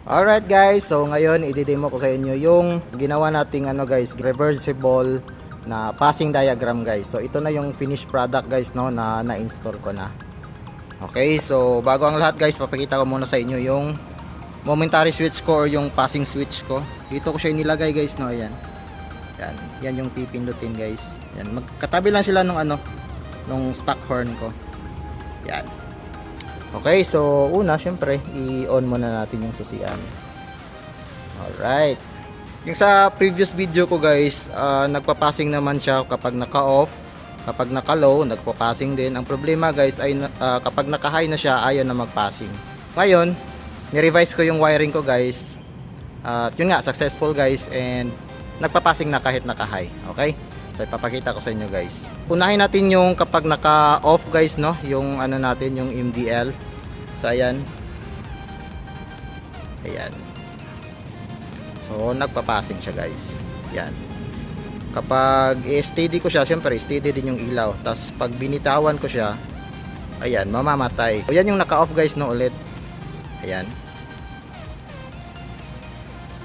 Alright guys, so ngayon i-demo ko sa inyo yung ginawa nating guys, reversible na passing diagram guys. So ito na yung finished product guys no na na-install ko na. Okay, so bago ang lahat guys, papakita ko muna sa inyo yung momentary switch ko or yung passing switch ko. Dito ko siya nilagay guys no, ayan. Yan yung pipindutin guys. Yan, magkatabi lang sila nung nung stock horn ko. Yan. Okay, so una syempre i-on muna natin yung susian. Alright. Yung sa previous video ko guys, nagpa-passing naman siya kapag naka-off. Kapag naka-low, nagpa-passing din. Ang problema guys ay kapag naka-high na siya, ayaw na mag-passing. Ngayon, ni-revise ko yung wiring ko guys. At yun nga, successful guys, and nagpa-passing na kahit naka-high. Okay? So ipapakita ko sa inyo guys. Unahin natin yung kapag naka-off guys no, yung natin, yung MDL. So ayan. Ayan. So nagpa-passing siya guys. Yan. Kapag i-steady ko siya, siyempre steady din yung ilaw. Tapos pag binitawan ko siya, ayan, mamamatay. So yan yung naka-off guys no ulit. Ayan.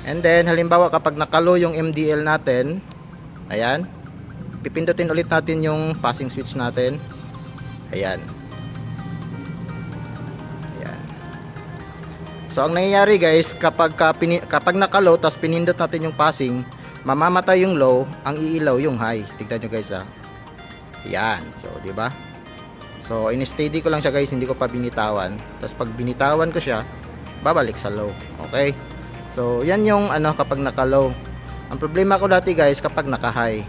And then halimbawa kapag naka-low yung MDL natin, ayan, pipindutin ulit natin yung passing switch natin. Ayan. Ayan. So ang nangyayari guys, kapag naka-low tapos pinindot natin yung passing, mamamatay yung low, ang iilaw yung high. Tignan nyo guys ha. Ayan. So di ba? So in-steady ko lang siya guys, hindi ko pa binitawan. Tapos pag binitawan ko siya, babalik sa low. Okay? So yan yung kapag naka-low. Ang problema ko dati guys kapag naka-high.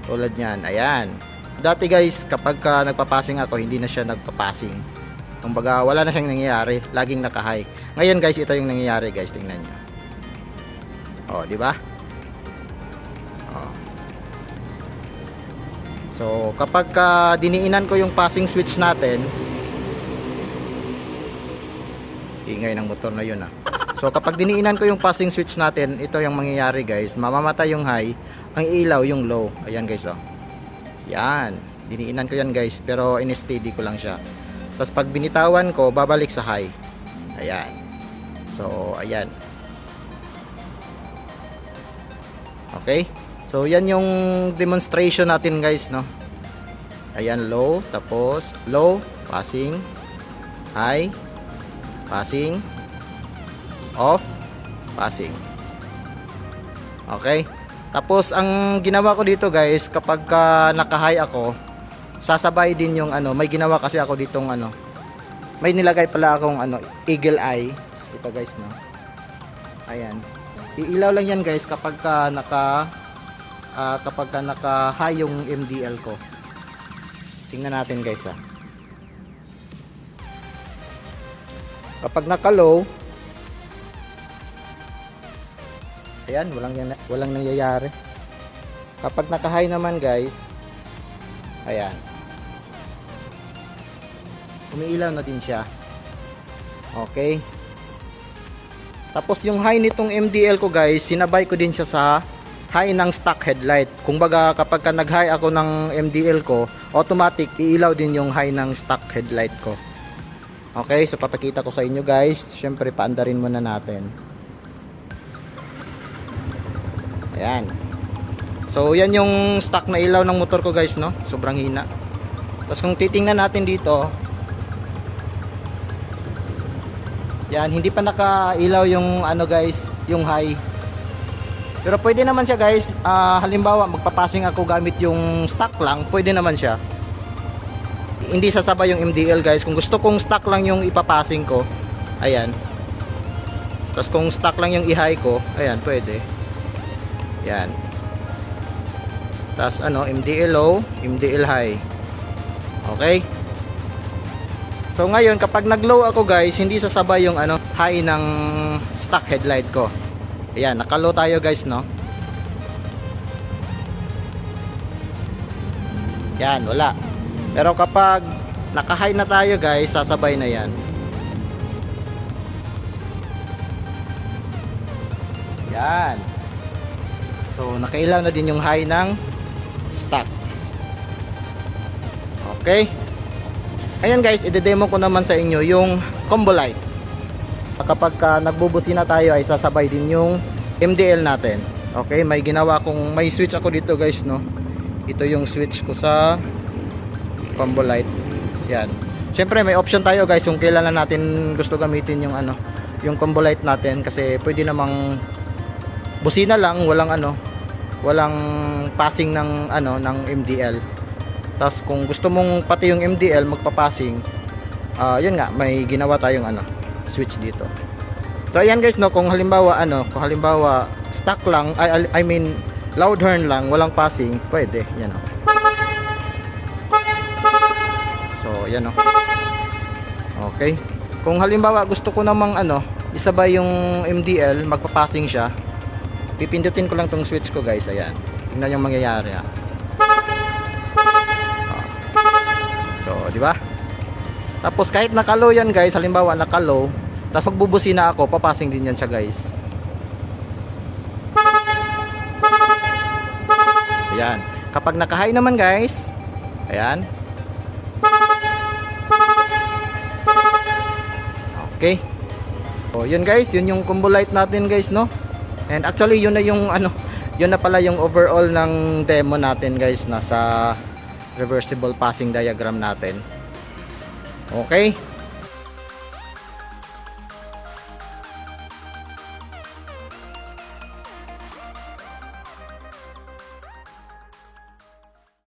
Tulad niyan, ayan. Dati guys, kapag nagpa-passing ako, hindi na siya nagpa-passing. Kumbaga, wala na siyang nangyayari, laging naka-high. Ngayon guys, ito yung nangyayari guys, tingnan niyo. Oh, di ba? Oh. So, kapag diniinan ko yung passing switch natin, ingay ng motor na yun ah. So, kapag diniinan ko yung passing switch natin, ito yung mangyayari guys, mamamatay yung high, ang ilaw yung low. Ayan guys oh. Yan. Diniinan ko yan guys, pero in-steady ko lang siya. Tapos pag binitawan ko, babalik sa high. Ayan. So, ayan. Okay? So, yan yung demonstration natin guys, no? Ayan, low, tapos low, passing, high, passing, off, passing. Okay? Tapos ang ginawa ko dito guys, kapag naka-high ako, sasabay din yung may ginawa kasi ako ditong may nilagay pala akong eagle eye. Ito guys no. Ayan. Iilaw lang yan guys kapag naka-high yung MDL ko. Tingnan natin guys ha. Kapag naka-low, ayan, walang nangyayari. Kapag naka-high naman guys, ayan, umiilaw na din siya. Okay. Tapos yung high nitong MDL ko guys, sinabay ko din siya sa high ng stock headlight. Kung baga kapag nag-high ako ng MDL ko, automatic iilaw din yung high ng stock headlight ko. Okay, so papakita ko sa inyo guys. Syempre paandarin muna natin. Ayan. So yan yung stock na ilaw ng motor ko guys no. Sobrang hina. Tapos kung titingnan natin dito, yan, hindi pa nakailaw yung guys, yung high. Pero pwede naman siya guys. Halimbawa magpapassing ako gamit yung stock lang, pwede naman siya. Hindi sasabay yung MDL guys. Kung gusto kong stock lang yung ipapassing ko, ayan. Tapos kung stock lang yung i-high ko, ayan, pwede. Yan. Tapos MDL low, MDL high. Okay? So ngayon kapag nag-low ako guys, hindi sasabay yung high ng stock headlight ko. Ayan, naka-low tayo guys no. Yan, wala. Pero kapag naka-high na tayo guys, sasabay na yan. Yan. So nakailaw na din yung high ng stock. Okay. Ayan guys, i-demo ko naman sa inyo yung combo light. kapag nagbubusina tayo ay sasabay din yung MDL natin. Okay, may switch ako dito guys, no. Ito yung switch ko sa combo light. Yan. Siyempre may option tayo guys kung kailan na natin gusto gamitin yung yung combo light natin, kasi pwede namang busina lang, walang passing ng ng MDL. Tapos kung gusto mong pati yung MDL magpa-passing, yun nga, may ginawa tayong switch dito. So ayan guys, no, kung halimbawa stock lang, I mean loud horn lang, walang passing, pwede, yan o. So yan o. Okay. Kung halimbawa gusto ko namang isabay yung MDL, magpa-passing siya, pipindutin ko lang tong switch ko guys, ayan. Tingnan yung mangyayari ha. So, di ba? Tapos kahit naka-low yan guys, halimbawa naka-low, tapos magbubusina ako, papasing din yan siya guys. Ayan. Kapag naka-high naman guys, ayan. Okay. So, yun guys, yun yung combo light natin guys, no? And actually, yun na yung yun na pala yung overall ng demo natin guys, nasa reversible passing diagram natin. Okay?